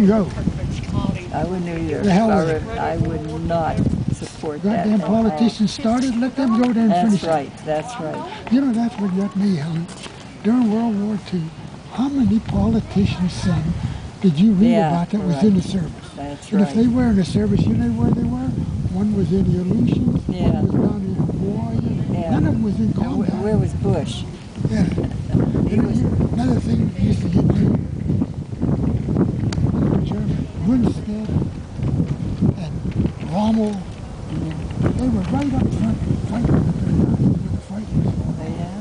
wouldn't go. I wouldn't either. The hell with it. I would not support that. Goddamn politicians started, let them go there and finish it. That's right, that's right. You know, that's what got me, Helen. During World War II, how many politicians, son, did you read about that was in the service? That's and right. if they were in the service, you know where they were? One was in the Aleutians, yeah. one was down in Hawaii. Yeah. None of them was in combat. Where was Bush? Yeah. Another thing that used to get me, German, Winstead and Rommel, they were right up front fighting with the fighters. Yeah.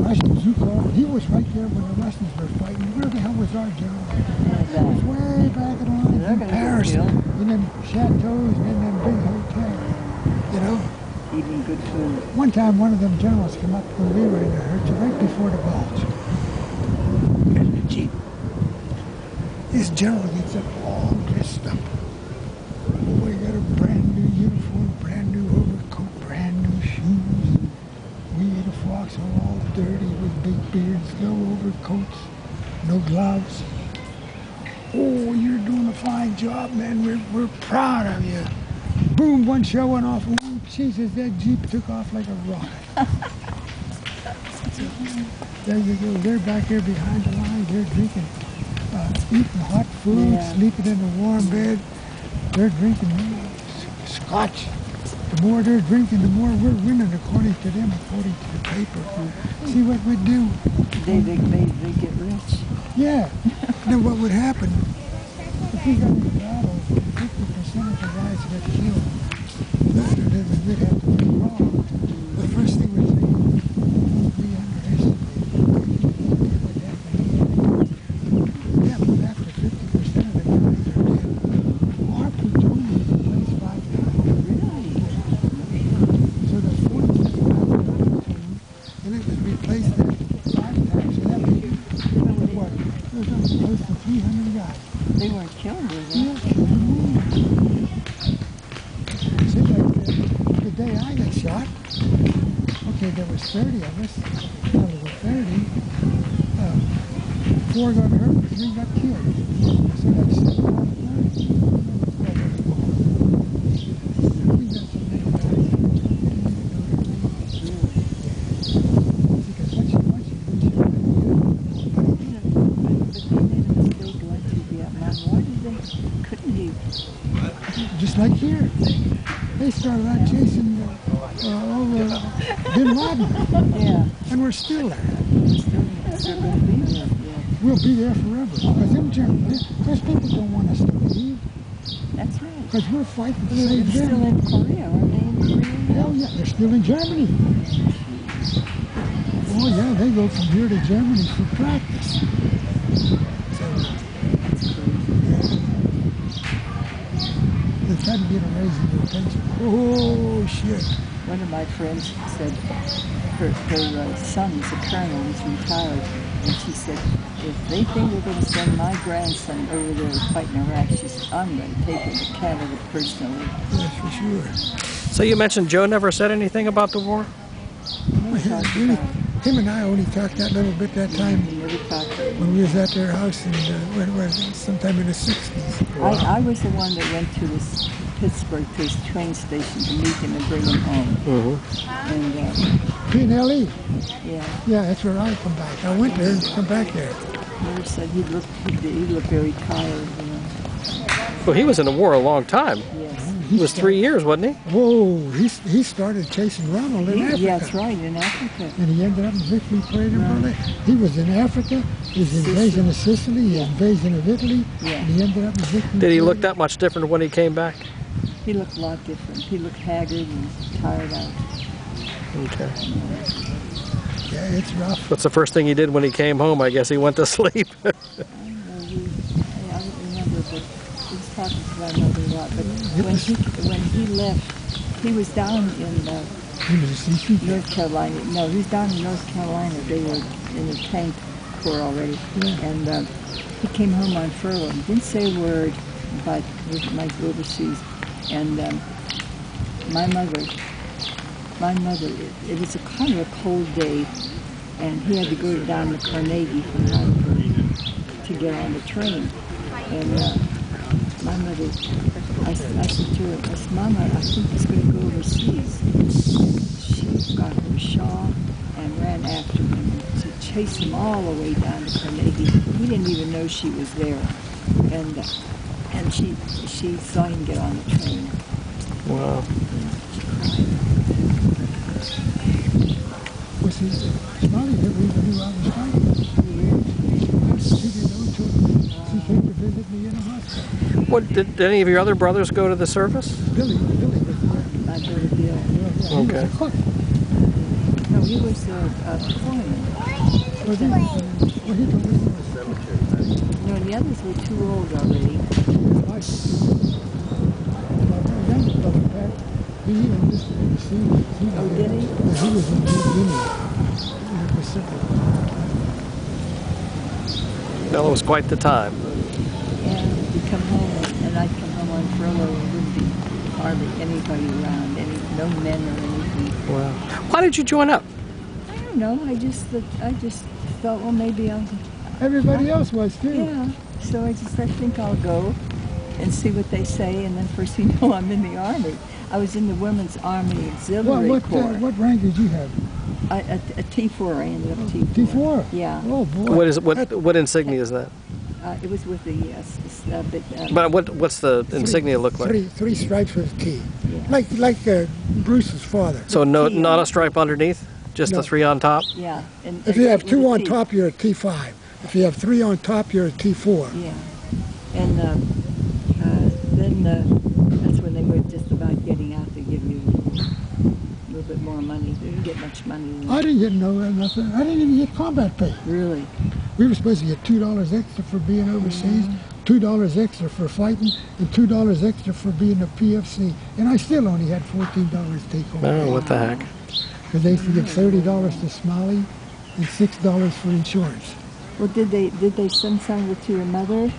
Russian Zhukov, he was right there when the Russians were fighting. Where the hell was our general? He was way back in the line in Paris, in them chateaus and in them big hotels, you know? Eating good food. One time, one of them generals came up when we were in the Hertz, right before the bulge. Gee, this general gets up all dressed up. Oh, he got a brand new uniform, brand new overcoat, brand new shoes. We the Fox are all dirty with big beards, no overcoats, no gloves. Oh, you're doing a fine job, man. We're proud of you. Boom, one shell went off. Oh, Jesus, that Jeep took off like a rocket. There you go. They're back here behind the line. They're drinking, eating hot food, sleeping in a warm bed. They're drinking scotch. The more they're drinking, the more we're winning, according to them, according to the paper. See what we do? They get rich. Yeah. Then what would happen if we got in a battle? 50% of the guys got killed. We'd have to withdraw. The first thing we'd say, we underestimated what happened. Yeah, but after 50% of the guys are dead, our platoon was replaced 5 times. Really? So there's 46,000 platoon, and it was replaced after 5 times. So that means, what? There was only close to 300 guys. They weren't killed, were they? Yeah, the day I got shot, okay, there was 30 of us, well, there were 30, 4 got hurt, 3 got killed, so that's 7 out of 30. We got so many guys, because once you lose your money, But they made a mistake going to Vietnam. Why did they, couldn't he? just like here. They started out chasing Bin Laden. Yeah. And we're still there. They're going to be there. Yeah. We'll be there forever. Because them Germans, those people don't want us to leave. That's right. Because we're fighting to They're save still them. in Korea, aren't they in Korea? Hell yeah, they're still in Germany. Oh yeah, they go from here to Germany for practice. They try to get a raise in their pension. Oh, shit. One of my friends said her son is a colonel, he's retired, and she said, if they think we're going to send my grandson over there to fight in Iraq, she said, I'm going to take him to Canada personally. Yes, for sure. So you mentioned Joe never said anything about the war? Him and I only talked that little bit that time when we was at their house in sometime in the 60s. I was the one that went to this Pittsburgh to his train station to meet him and bring him home. And P&LE? yeah. Yeah, that's where I come back. I went there and come back there. Never said he looked very tired, you know. Well, he was in the war a long time. Yes. It was 3 years, wasn't he? Whoa, he started chasing Rommel in Africa. Yeah, that's right, in Africa. And he ended up in Victory Parade in Berlin. He was in Africa, his invasion of Sicily, his invasion of Italy, and he ended up in Victory Did he Parade. look that much different when he came back? He looked a lot different. He looked haggard and tired out. Okay. Yeah, it's rough. What's the first thing he did when he came home? I guess he went to sleep. I don't remember, but he was talking to my mother a lot. But when he left, he was down in North Carolina. No, he was down in North Carolina. They were in the tank corps already. And he came home on furlough. He didn't say a word about my overseas. And my mother, it was a kind of a cold day, and he had to go down to Carnegie from Hamburg to get on the train. And my mother, I said to her, I said, Mama, I think he's going to go overseas. She got her shawl and ran after him to chase him all the way down to Carnegie. He didn't even know she was there. And she saw him get on the train. Wow. She cried. Well, see, Smiley never even knew I was fighting. She didn't know until she came to visit me in the hospital. What did any of your other brothers go to the service? Billy was there. My brother Bill. He Okay. was a cook. No, he was a foreman. Was he? Well, he told me he was No, the others were too old already. my youngest brother, Pat, he even just received. Oh, did he? He was in New Guinea, in the Pacific. Well, it was quite the time. And we'd come home, and I'd come home on furlough, and there wouldn't be hardly anybody around, no men or anything. Wow. Why did you join up? I don't know. I just thought, well, maybe I'll. Everybody else was too. Yeah. So I think I'll go and see what they say, and then first you know, I'm in the Army. I was in the Women's Army Auxiliary Corps. What rank did you have? A T4. I ended up T4. T4? Yeah. Oh boy. What insignia is that? It was with the But what's the insignia look like? Three stripes with a T. Yeah. Like Bruce's father. So The T not on a stripe underneath? Just No. the 3 on top? Yeah. And, If you have with 2 a on T. top, you're a T5. If you have 3 on top, you're a T4. Yeah. And then that's when they were just about getting out to give you a little bit more money. They didn't get much money. I didn't get nothing. I didn't even get combat pay. Really? We were supposed to get $2 extra for being overseas, $2 extra for fighting, and $2 extra for being a PFC. And I still only had $14 take home. Oh, what the heck? Because they used to give $30 to Smiley and $6 for insurance. Well, did they send some of it to your mother?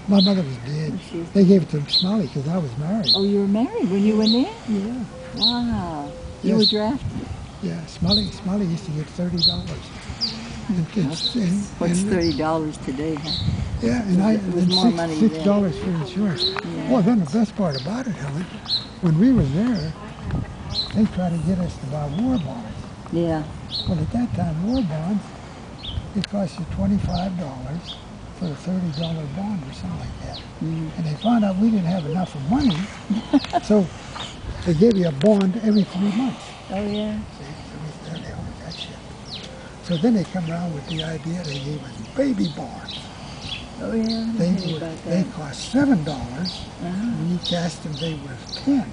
My mother was dead. She's- They gave it to Smiley because I was married. Oh, you were married when you went in? Yeah, Wow. You were Yes. drafted. yeah. Smiley used to get $30. What's $30 today, huh? Yeah, and I It was and more money then. $6 for insurance. Yeah. Well, then the best part about it, Helen, when we were there, they tried to get us to buy war bonds. Yeah. Well, at that time, war bonds, it cost you $25 for a $30 bond or something like that. And they found out we didn't have enough of money, so they gave you a bond every 3 months. Oh, yeah. See, so we there they owned that shit. So then they come around with the idea they gave us baby bonds. Oh, yeah. I They heard about they that. cost $7. Uh-huh. When you cast them, they were 10.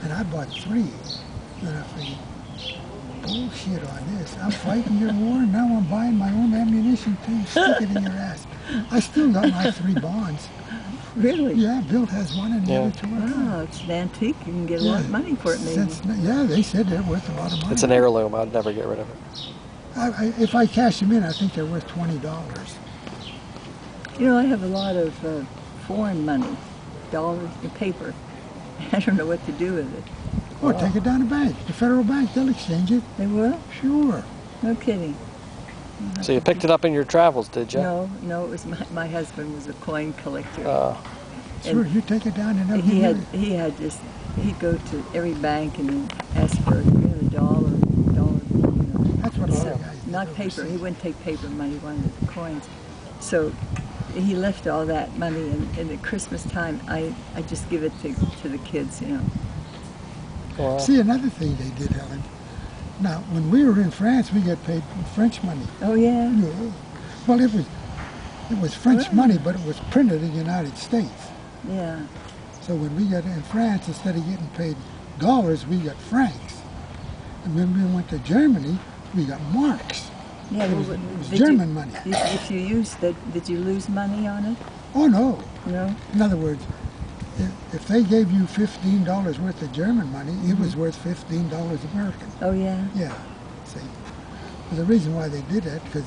And I bought 3. And I figured, bullshit on this. I'm fighting your war, and now I'm buying my own ammunition too. Stick it in your ass. I still got my 3 bonds. Really? Yeah, Bill has one and the Yeah. other 2 are gone. Oh, it's an antique. You can get a lot of money for it, maybe. Yeah, they said they're worth a lot of money. It's an heirloom. I'd never get rid of it. If I cash them in, I think they're worth $20. You know, I have a lot of foreign money, dollars, and paper. I don't know what to do with it. Oh, take it down to the bank. The federal bank, they'll exchange it. They will? Sure. No kidding. So you picked it up in your travels, did you? No, it was my husband was a coin collector. Sure, you take it down and they'll he give had you he had just he'd go to every bank and ask for $1. You know. That's what a lot of So, guys do not paper. overseas. He wouldn't take paper money. He wanted the coins. So he left all that money, and at Christmas time, I just give it to the kids. You know. Wow. See, another thing they did, Helen. Now, when we were in France, we got paid French money. Oh yeah. Yeah. Well, it was French money, but it was printed in the United States. Yeah. So when we got in France, instead of getting paid dollars, we got francs. And when we went to Germany, we got marks. Yeah. It was, well, it was did German money. If you used that, did you lose money on it? Oh, no. No. In other words, if they gave you $15 worth of German money, it was worth $15 American. Oh yeah. Yeah, see. Well, the reason why they did that, because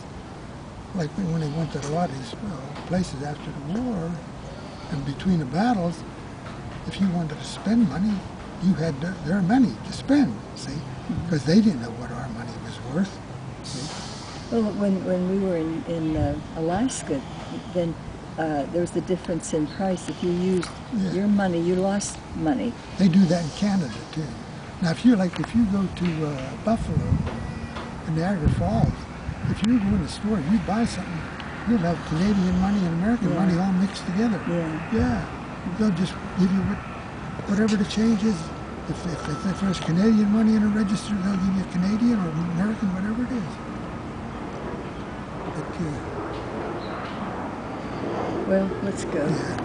like when they went to a lot of these places after the war, and between the battles, if you wanted to spend money, you had their money to spend, see? Because they didn't know what our money was worth, see? Well, when we were in Alaska, then there's a difference in price. If you used Yeah. your money, you lost money. They do that in Canada too. Now, if you go to Buffalo and Niagara Falls, if you go in the store, you buy something, you'll have Canadian money and American Yeah. money all mixed together. Yeah. Yeah. They'll just give you whatever the change is. If there's Canadian money in a register, they'll give you Canadian or American, whatever it is. But, Well, let's go. yeah.